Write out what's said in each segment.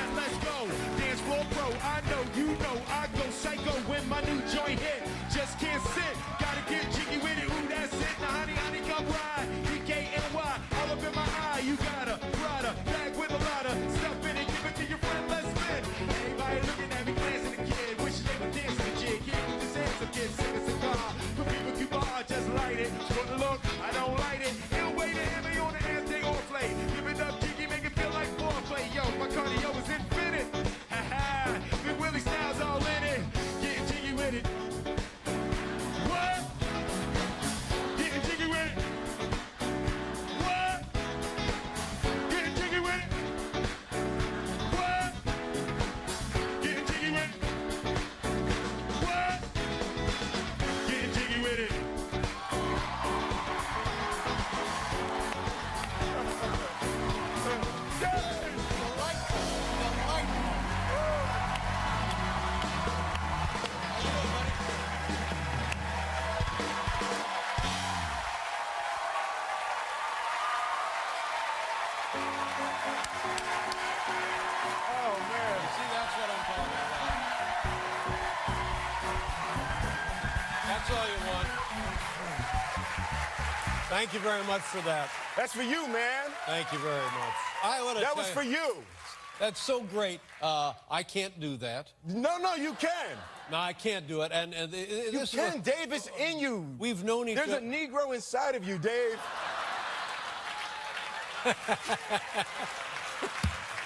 that, let's go. Dance floor pro, I know, you know, I go psycho when my new joint hit. Just can't sit, gotta get jiggy with it. Ooh, that's it. Now, honey, come ride. DKNY, all up in my eye. You got a Prada bag with a lot of stuff in it. Give it to your friend, let's spin. Everybody looking at me, glancing a kid. Wishing they would dance to the jig. Here with this handsome kid, sing a cigar. For people Cuba, I just light it. For the look, I don't light it. He'll wait to have me on the ass, they all play. Give it up, jiggy, make it feel like foreplay. Yo, my cardio is infinite. Ha ha, Big Willie Styles all in it. Getting jiggy with it. What? Getting jiggy with it. What? Getting jiggy with it. What? Getting jiggy with it. What? Getting jiggy with it. Oh, man. See, that's what I'm talking about. That's all you want. Thank you very much for that. That's for you, man. Thank you very much. I want to That was for you. That's so great. I can't do that. No, you can. No, I can't do it. And You this can, Dave. It's in you. We've known each There's other. a Negro inside of you, Dave.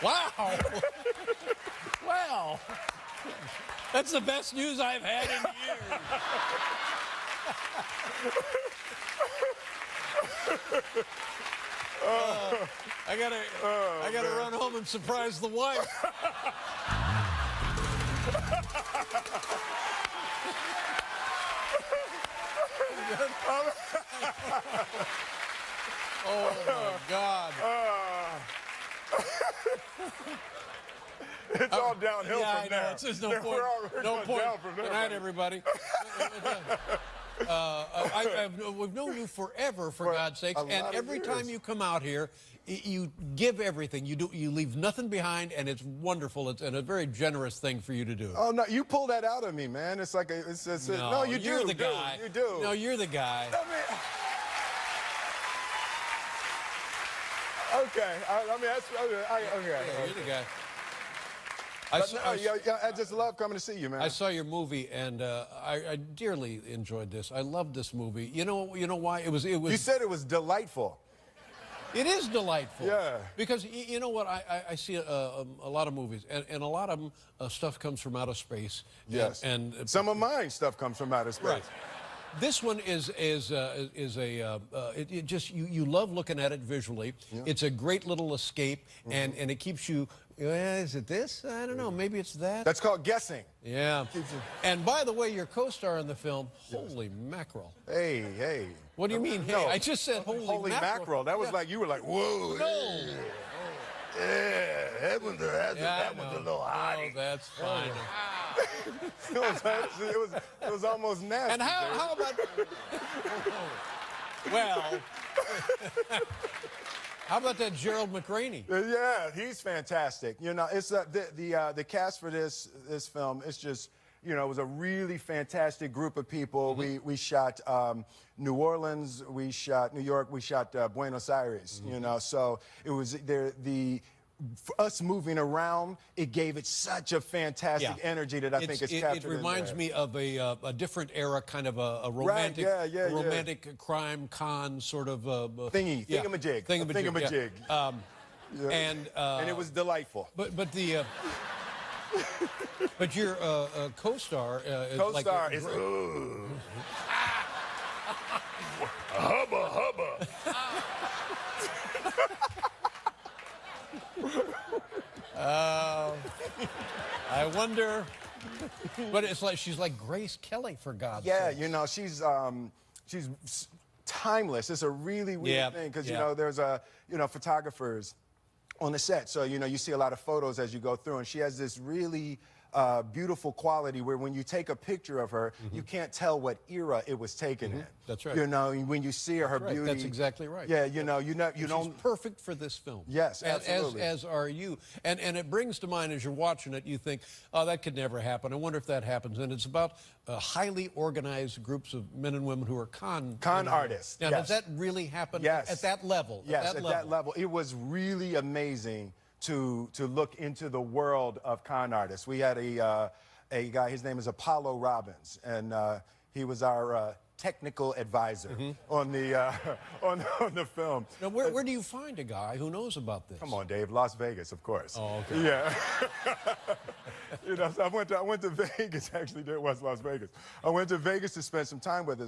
Wow. Wow. That's the best news I've had in years. I gotta run home and surprise the wife. Oh my God. It's all downhill Yeah, from I there. know. It's just no We're point. we're No going point. down from there, Good night, buddy. everybody. We've known you forever, for God's sakes, a lot and of every years. time you come out here, you give everything. You leave nothing behind, and it's wonderful. It's a very generous thing for you to do. Oh, no, you pull that out of me, man. It's like, no, you you're do. the guy. You do. No, you're the guy. I mean, okay. That's, okay. Yeah, you're the guy. I just love coming to see you, man. I saw your movie, and I dearly enjoyed this. I loved this movie. You know why? It was. You said it was delightful. It is delightful. Yeah. Because you know what? I see a lot of movies, and a lot of them, stuff comes from outer space. Yes. And some of mine stuff comes from outer space. Right. This one is you love looking at it visually. Yeah. It's a great little escape, and it keeps you. Is it this? I don't know. Maybe it's that. That's called guessing. Yeah. And by the way, your co-star in the film, holy mackerel. Hey. What do you mean, hey? No. I just said holy mackerel. That was like, you were like, whoa. No. Yeah, that one's a little hottie. Oh, that's fine. It was almost nasty. And how about... Well... How about that Gerald McRaney? Yeah, he's fantastic. You know, it's the cast for this film. It's just, you know, it was a really fantastic group of people. Mm-hmm. We shot New Orleans, we shot New York, we shot Buenos Aires. Mm-hmm. You know, so it was for us moving around, it gave it such a fantastic energy that I think it's captured. It reminds me of a different era, kind of a romantic, romantic crime con sort of thingamajig. Thingamajig. Yeah. And it was delightful. But your co-star is Co-star like is hubba. I wonder, but it's like she's like Grace Kelly, for God's sake. Yeah, you know, she's timeless. It's a really weird thing because, you know, there's photographers on the set. So, you know, you see a lot of photos as you go through, and she has this really beautiful quality where when you take a picture of her, you can't tell what era it was taken in. That's right. You know, when you see her, Right, beauty. that's exactly right. Yeah, you don't. She's perfect for this film. Yes, absolutely. As are you. And it brings to mind, as you're watching it, you think, oh, that could never happen. I wonder if that happens. And it's about highly organized groups of men and women who are con artists. Now, yes. does that really happen Yes. at that level? Yes, at that level. It was really amazing to look into the world of con artists. We had a guy, his name is Apollo Robbins, and he was our technical advisor on the on the film. Now, where do you find a guy who knows about this? Come on, Dave. Las Vegas, of course. Oh, okay. Yeah. You know, so I went to Vegas. Actually, it was Las Vegas. I went to Vegas to spend some time with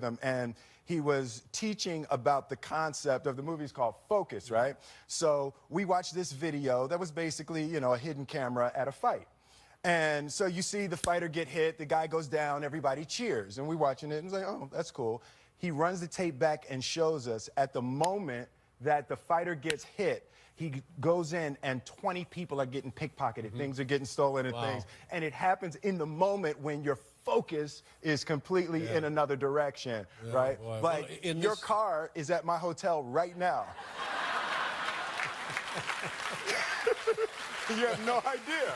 him, and he was teaching about the concept of the movie's called Focus, right? So we watched this video that was basically, you know, a hidden camera at a fight. And so you see the fighter get hit, the guy goes down, everybody cheers. And we're watching it and it's like, oh, that's cool. He runs the tape back and shows us at the moment that the fighter gets hit, he goes in and 20 people are getting pickpocketed. Things are getting stolen and things. And it happens in the moment when your focus is completely in another direction, right? Boy. But Well, your car is at my hotel right now. You have no idea.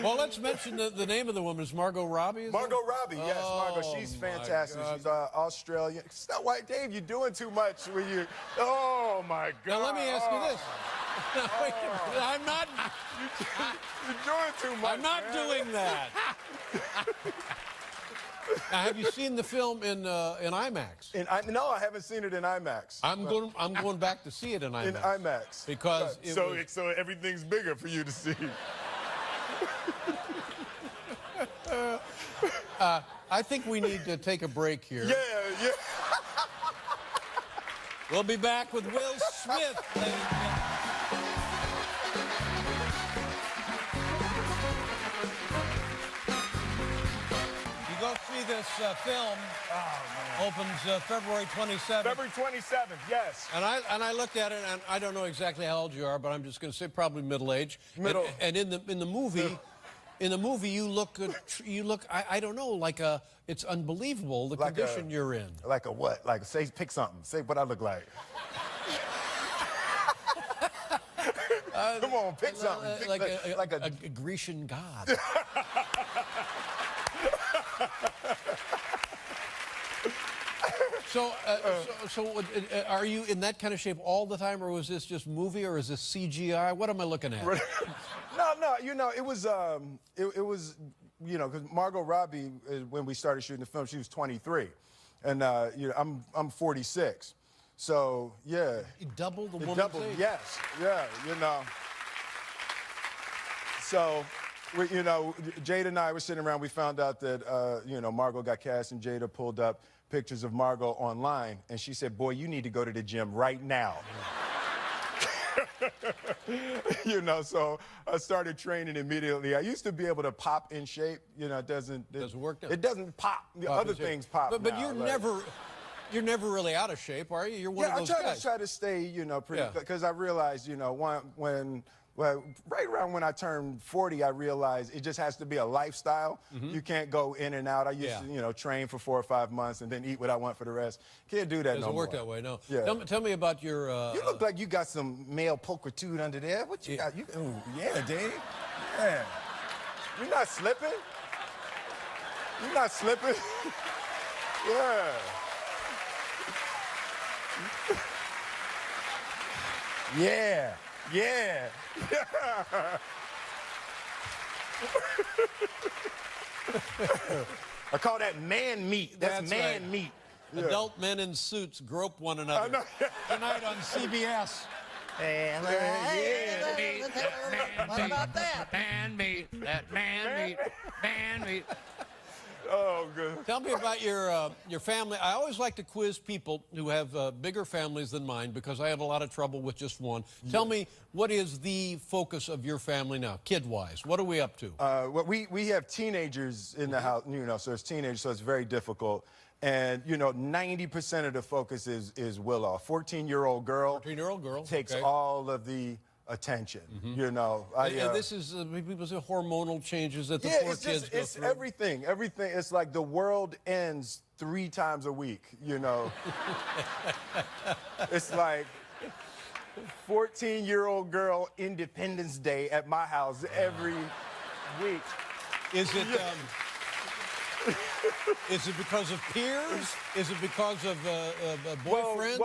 Well, let's mention the name of the woman. Is Margot Robbie? Is Margot Robbie, yes, Margot. She's my fantastic. God. She's Australian. Snow White Dave, you're doing too much when you. Oh my God. Now let me ask you this. Wait, I'm not. You're doing too much. I'm not doing that. Now, have you seen the film in IMAX? No, I haven't seen it in IMAX. I'm going back to see it in IMAX. In IMAX. Because so everything's bigger for you to see. I think we need to take a break here. Yeah. We'll be back with Will Smith. Ladies and gentlemen. You go see this film. Opens February 27th. February 27th, yes. And I looked at it, and I don't know exactly how old you are, but I'm just going to say probably middle age. Middle. And in the movie. In the movie, you look, I don't know, like it's unbelievable the Like condition you're in. Like a what? Like, say, pick something. Say what I look like. Come on, pick something. Pick Like a Grecian god. So are you in that kind of shape all the time, or was this just movie, or is this CGI? What am I looking at? No, you know, it was, you know, because Margot Robbie, when we started shooting the film, she was 23. And, you know, I'm 46. So, yeah. Double the woman's Double, age? yes. Yeah, you know. So, you know, Jada and I were sitting around. We found out that, you know, Margot got cast, and Jada pulled up pictures of Margot online. And she said, boy, you need to go to the gym right now. You know, so I started training immediately. I used to be able to pop in shape. You know, it doesn't work now. It doesn't pop. The other things pop. But now, you're never really out of shape, are you? You're one of those guys. I try to stay, you know, pretty, because I realized, you know, right around when I turned 40, I realized it just has to be a lifestyle. You can't go in and out. I used to, you know, train for 4 or 5 months and then eat what I want for the rest. Can't do that no more. Doesn't work that way, no. Yeah. Tell me about your... you look like you got some male pulchritude under there. What you got? Ooh, yeah, Dave. Yeah. You're not slipping? You're not slipping? Yeah. Yeah. Yeah. I call that man meat. That's man right. meat. Adult men in suits grope one another. Tonight on CBS. What about that? Man meat. That man meat. Man meat. Oh, good. Tell me about your family. I always like to quiz people who have bigger families than mine because I have a lot of trouble with just one. Tell me, what is the focus of your family now, kid-wise? What are we up to? Well, we have teenagers in the house, you know, so it's teenagers, so it's very difficult. And, you know, 90% of the focus is Willow. 14-year-old girl. 14-year-old girl. Takes okay. all of the attention. You know, And this is people say hormonal changes that the yeah, poor it's kids just go it's through. everything. Everything. It's like the world ends 3 times a week. You know, it's like 14-year-old girl Independence Day at my house every week. Is it? Is it because of peers? Is it because of boyfriends?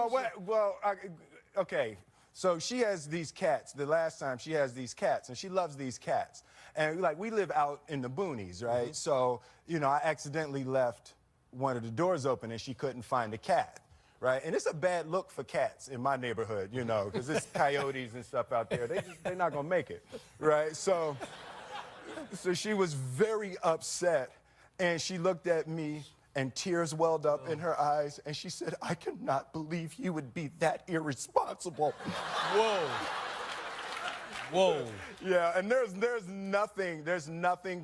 Okay. So she has these cats. The last time she has these cats, and she loves these cats. And like we live out in the boonies, right? So you know, I accidentally left one of the doors open, and she couldn't find the cat, right? And it's a bad look for cats in my neighborhood, you know, because it's coyotes and stuff out there. They're not gonna make it, right? So she was very upset. And she looked at me, and tears welled up in her eyes, and she said, "I cannot believe you would be that irresponsible." Whoa. Whoa. Yeah, and there's nothing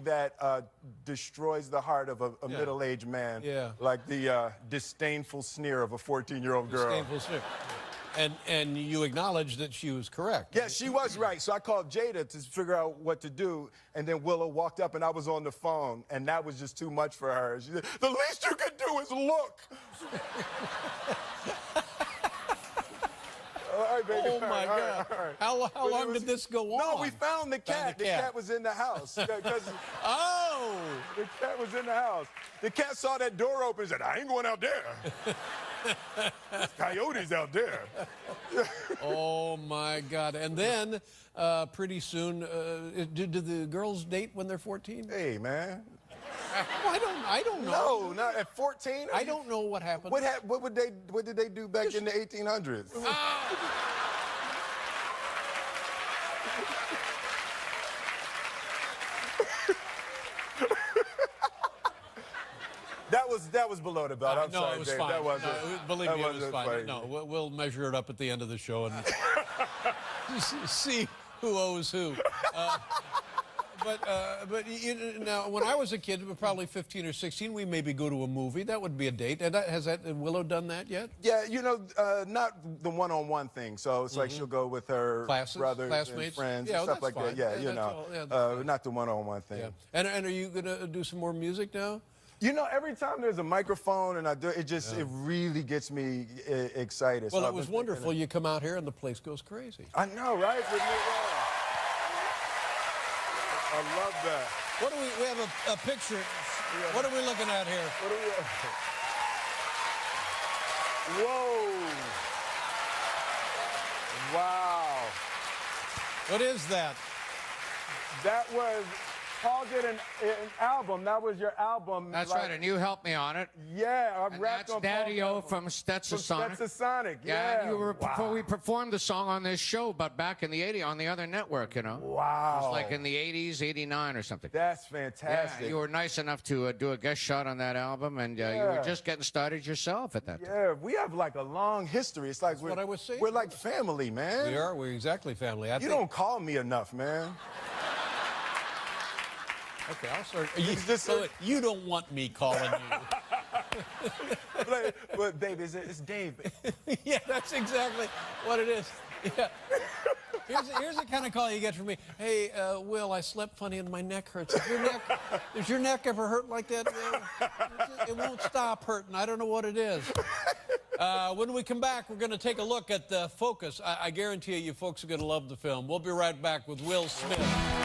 that destroys the heart of a middle-aged man like the disdainful sneer of a 14-year-old girl. Disdainful sneer. And you acknowledge that she was correct. Yeah, she was right. So I called Jada to figure out what to do, and then Willow walked up, and I was on the phone, and that was just too much for her. She said, "The least you could do is look." All right, baby. Oh, my God. All right. How long did this go on? No, we found the cat. The cat was in the house. Oh! The cat was in the house. The cat saw that door open and said, "I ain't going out there. There's coyotes out there." Oh, my God. And then, pretty soon, do the girls date when they're 14? Hey, man. Well, I don't know. No, not at 14. I don't know what happened. What did they do back in the 1800s? That was below the belt. I'm no, sorry, it was Dave. fine. That wasn't. Believe that me, it was wasn't fine. funny. No, we'll measure it up at the end of the show and see who owes who. But now, when I was a kid, probably 15 or 16, we maybe go to a movie. That would be a date. And has Willow done that yet? Yeah, you know, not the one-on-one thing. So it's like she'll go with her brothers and friends and stuff like fine. that. Yeah, you know, not the one-on-one thing. Yeah. And are you gonna do some more music now? You know, every time there's a microphone and I do it, it really gets me excited. Well, so it was wonderful. You come out here and the place goes crazy. I know, right? I love that. What do we have a picture. What are we looking at here? What are we? Whoa. Wow. What is that? That was Paul did an album. That was your album. That's right, and you helped me on it. Yeah, I And rapped that's on Daddy-O from Stetsasonic. From Stetsasonic, Yeah, and you were wow. before we performed the song on this show, but back in the '80s on the other network, you know. Wow. It was like in the '80s, '89 or something. That's fantastic. Yeah, you were nice enough to do a guest shot on that album, and you were just getting started yourself at that time. Yeah, we have like a long history. It's like what I was saying. We're like family, man. We are. We're exactly family. You don't call me enough, man. Okay, I'll start. You don't want me calling you. But baby, it's Dave. Yeah, that's exactly what it is. Yeah. Here's the kind of call you get from me. Hey, Will, I slept funny and my neck hurts. Does your neck ever hurt like that, Will? It won't stop hurting. I don't know what it is. When we come back, we're going to take a look at the Focus. I guarantee you folks are going to love the film. We'll be right back with Will Smith.